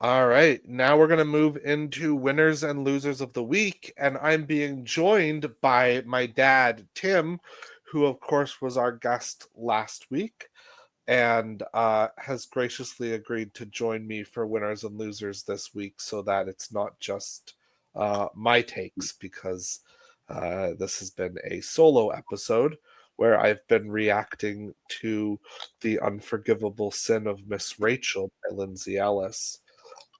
All right, now we're going to move into winners and losers of the week, and I'm being joined by my dad, Tim, who of course was our guest last week and has graciously agreed to join me for winners and losers this week so that it's not just my takes, because this has been a solo episode where I've been reacting to The Unforgivable Sin of Miss Rachel by Lindsay Ellis.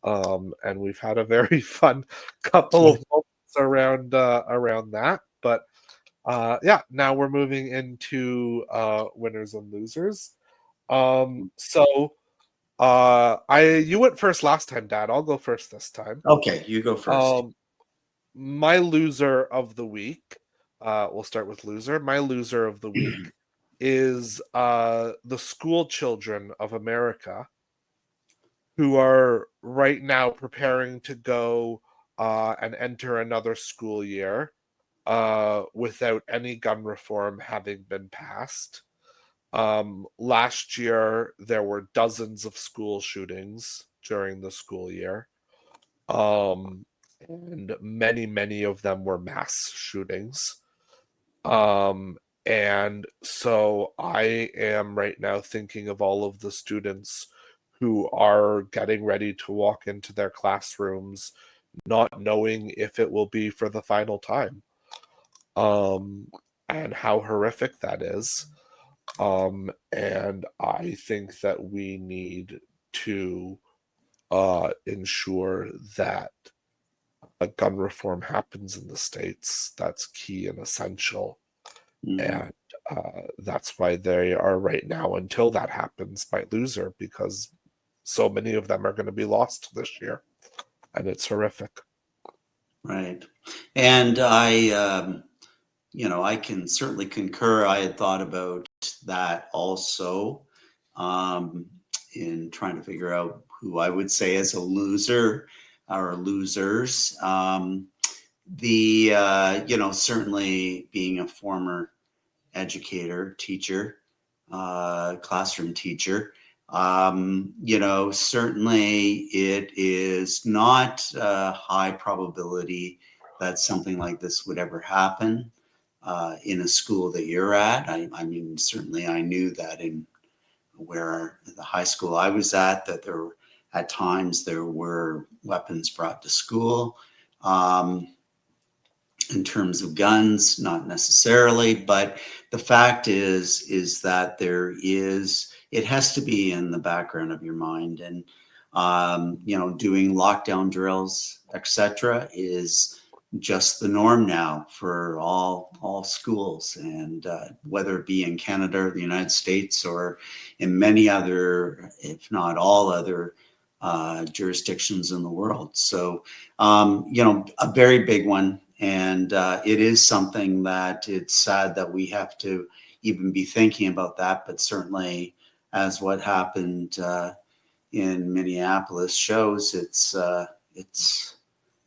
And we've had a very fun couple of moments around that. But yeah, now we're moving into winners and losers. So you went first last time, Dad. I'll go first this time. Okay, you go first. My loser of the week, we'll start with loser. My loser of the week is the school children of America, who are right now preparing to go and enter another school year without any gun reform having been passed. Last year, there were dozens of school shootings during the school year. And many of them were mass shootings. And so I am right now thinking of all of the students who are getting ready to walk into their classrooms, not knowing if it will be for the final time, and how horrific that is. And I think that we need to ensure that a gun reform happens in the States. That's key and essential. And that's why they are right now, until that happens, my loser, because so many of them are going to be lost this year. And it's horrific. Right. And I can certainly concur. I had thought about that also in trying to figure out who I would say is a loser or losers. Certainly being a former educator, teacher, classroom teacher, certainly it is not a high probability that something like this would ever happen in a school that you're at. I mean, certainly I knew that in the high school I was at, that at times there were weapons brought to school. In terms of guns, not necessarily, but the fact is that it has to be in the background of your mind. And doing lockdown drills, etc., is just the norm now for all schools, and whether it be in Canada or the United States or in many other, if not all other jurisdictions in the world. So a very big one. And it is something that it's sad that we have to even be thinking about that. But certainly, as what happened in Minneapolis shows, it's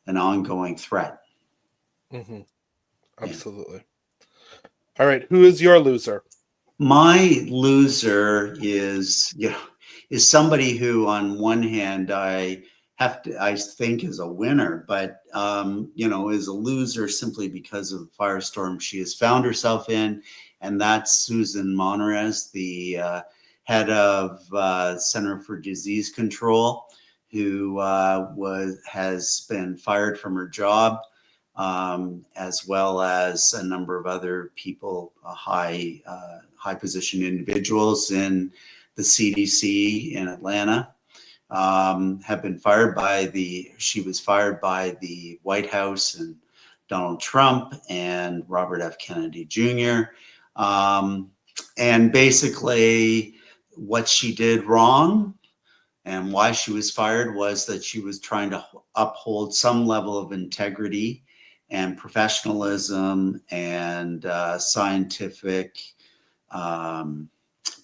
an ongoing threat. Mm-hmm. Absolutely. Yeah. All right. Who is your loser? My loser is somebody who, on one hand, I think is a winner, but is a loser simply because of the firestorm she has found herself in, and that's Susan Monarez, the head of Center for Disease Control, who has been fired from her job, as well as a number of other people, high position individuals in the CDC in Atlanta. Have been fired she was fired by the White House and Donald Trump and Robert F. Kennedy Jr. And basically what she did wrong and why she was fired was that she was trying to uphold some level of integrity and professionalism and scientific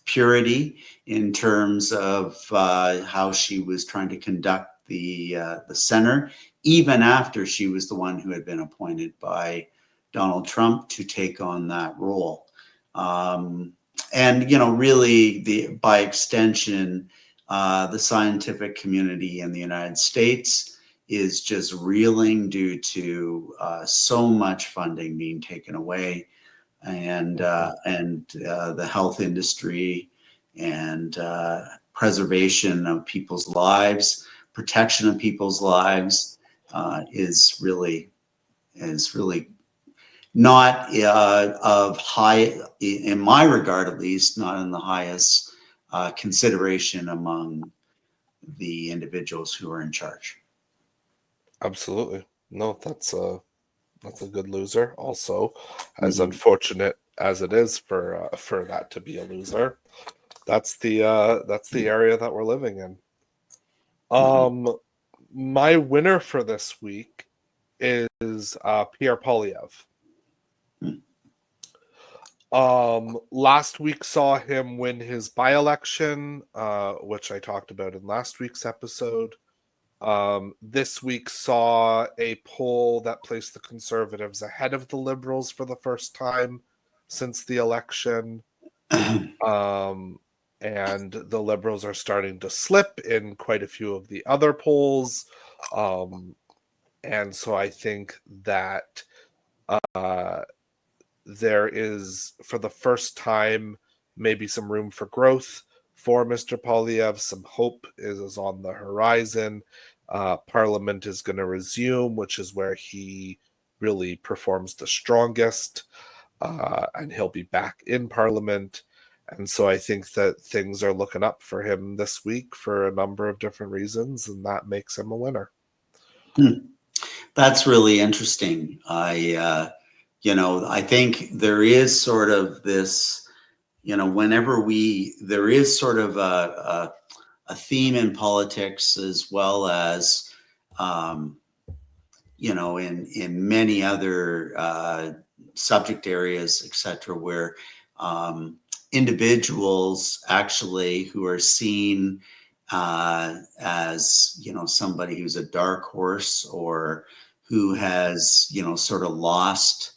purity in terms of how she was trying to conduct the center, even after she was the one who had been appointed by Donald Trump to take on that role. And really, by extension, The scientific community in the United States is just reeling due to so much funding being taken away, and the health industry and preservation of people's lives, protection of people's lives is really not of high, in my regard at least, not in the highest consideration among the individuals who are in charge. Absolutely. No, that's a good loser. Also, as unfortunate as it is for that to be a loser, that's the area that we're living in. My winner for this week is Pierre Poilievre. Last week saw him win his by-election, which I talked about in last week's episode. This week saw a poll that placed the Conservatives ahead of the Liberals for the first time since the election. And the Liberals are starting to slip in quite a few of the other polls. And so I think that there is, for the first time, maybe some room for growth for Mr. Poilievre. Some hope is on the horizon. Parliament is going to resume, which is where he really performs the strongest, and he'll be back in Parliament. And so I think that things are looking up for him this week for a number of different reasons, and that makes him a winner. That's really interesting. I think there is sort of this, whenever there is sort of a theme in politics, as well as, in many other subject areas, etc., where individuals actually who are seen as, somebody who's a dark horse, or who has, sort of lost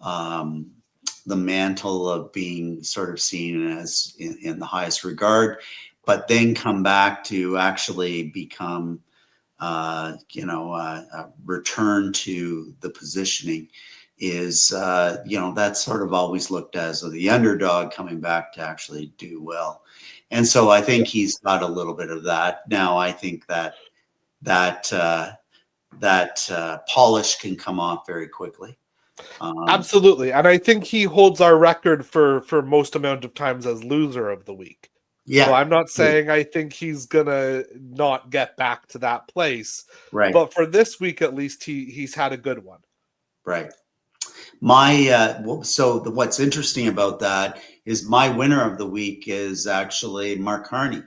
the mantle of being sort of seen as in the highest regard, but then come back to actually become, return to the positioning is, that's sort of always looked as the underdog coming back to actually do well. And so I think he's got a little bit of that. Now, I think that polish can come off very quickly. Absolutely. And I think he holds our record for most amount of times as loser of the week. Yeah. So I'm not saying I think he's gonna not get back to that place. Right. But for this week, at least, he's had a good one. Right. What's interesting about that is my winner of the week is actually Mark Carney.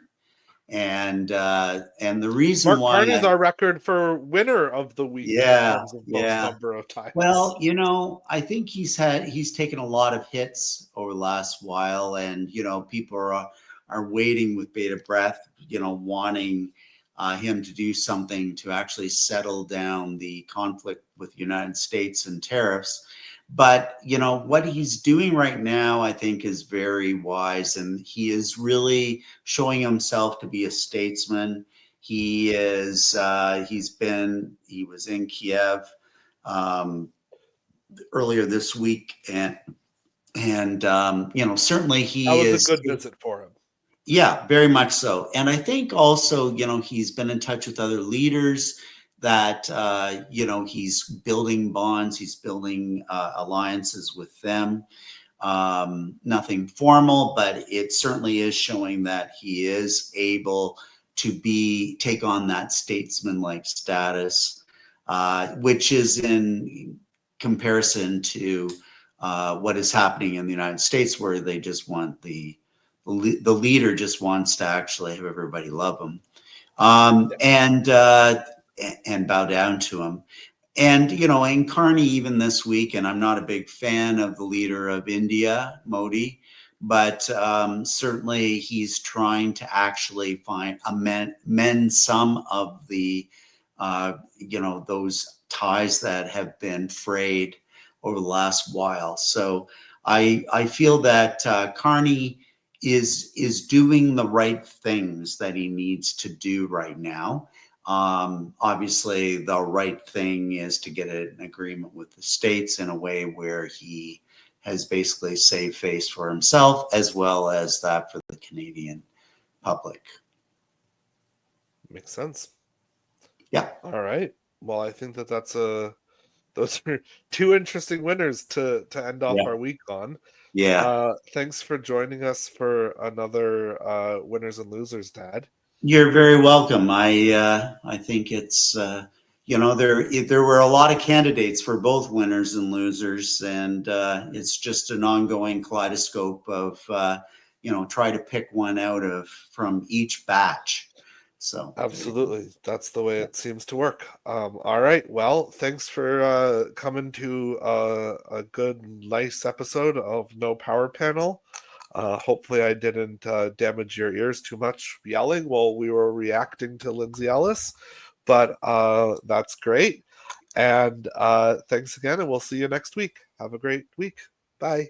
And the reason Mark why Carney's our record for winner of the week in terms of most number of times. Well, I think he's taken a lot of hits over the last while, and people are waiting with bated breath, wanting him to do something to actually settle down the conflict with the United States and tariffs. But what he's doing right now, I think, is very wise, and he is really showing himself to be a statesman. He is. He was in Kiev earlier this week, and certainly that was a good visit for him. Yeah, very much so. And I think also, he's been in touch with other leaders that, he's building bonds, he's building alliances with them. Nothing formal, but it certainly is showing that he is able to take on that statesman-like status, which is in comparison to what is happening in the United States, where they just want the leader just wants to actually have everybody love him, and bow down to him. And, in Carney, even this week, and I'm not a big fan of the leader of India, Modi, but certainly he's trying to actually mend some of the, those ties that have been frayed over the last while. So I feel that Carney is doing the right things that he needs to do right now. Obviously, the right thing is to get an agreement with the states in a way where he has basically saved face for himself as well as that for the Canadian public. Makes sense. Yeah. All right. Well, I think those are two interesting winners to end off our week on. Yeah. Thanks for joining us for another winners and losers, Dad. You're very welcome. I think it's there were a lot of candidates for both winners and losers, and it's just an ongoing kaleidoscope of try to pick one out of from each batch. So Absolutely, that's the way it seems to work. All right, well, thanks for coming to a good, nice episode of No Power Panel. Hopefully, I didn't damage your ears too much yelling while we were reacting to Lindsay Ellis, but that's great. And thanks again, and we'll see you next week. Have a great week. Bye.